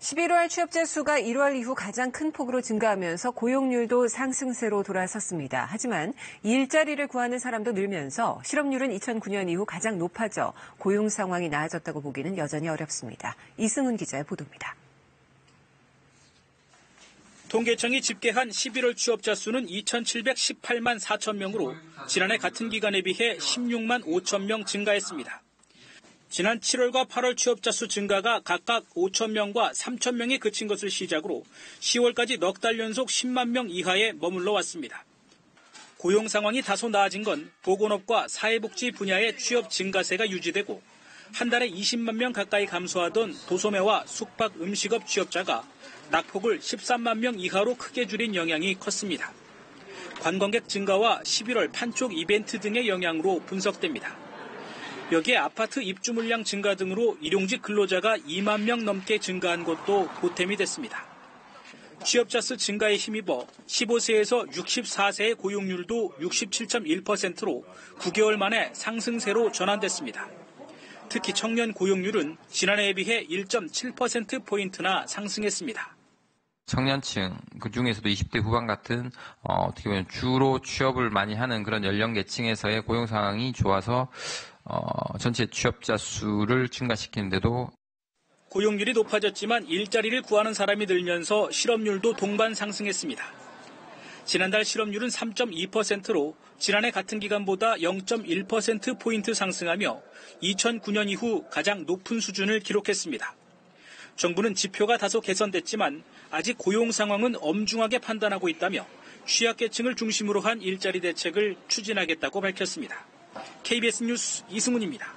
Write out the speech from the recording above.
11월 취업자 수가 1월 이후 가장 큰 폭으로 증가하면서 고용률도 상승세로 돌아섰습니다. 하지만 일자리를 구하는 사람도 늘면서 실업률은 2009년 이후 가장 높아져 고용 상황이 나아졌다고 보기는 여전히 어렵습니다. 이승훈 기자의 보도입니다. 통계청이 집계한 11월 취업자 수는 2,718만 4천 명으로 지난해 같은 기간에 비해 16만 5천 명 증가했습니다. 지난 7월과 8월 취업자 수 증가가 각각 5천 명과 3천 명에 그친 것을 시작으로 10월까지 넉 달 연속 10만 명 이하에 머물러 왔습니다. 고용 상황이 다소 나아진 건 보건업과 사회복지 분야의 취업 증가세가 유지되고 한 달에 20만 명 가까이 감소하던 도소매와 숙박 음식업 취업자가 낙폭을 13만 명 이하로 크게 줄인 영향이 컸습니다. 관광객 증가와 11월 판촉 이벤트 등의 영향으로 분석됩니다. 여기에 아파트 입주 물량 증가 등으로 일용직 근로자가 2만 명 넘게 증가한 것도 보탬이 됐습니다. 취업자 수 증가에 힘입어 15세에서 64세의 고용률도 67.1%로 9개월 만에 상승세로 전환됐습니다. 특히 청년 고용률은 지난해에 비해 1.7%포인트나 상승했습니다. 청년층, 그중에서도 20대 후반 같은 어떻게 보면 주로 취업을 많이 하는 그런 연령계층에서의 고용 상황이 좋아서 전체 취업자 수를 증가시키는데도 고용률이 높아졌지만 일자리를 구하는 사람이 늘면서 실업률도 동반 상승했습니다. 지난달 실업률은 3.2%로 지난해 같은 기간보다 0.1%포인트 상승하며 2009년 이후 가장 높은 수준을 기록했습니다. 정부는 지표가 다소 개선됐지만 아직 고용 상황은 엄중하게 판단하고 있다며 취약계층을 중심으로 한 일자리 대책을 추진하겠다고 밝혔습니다. KBS 뉴스 이승훈입니다.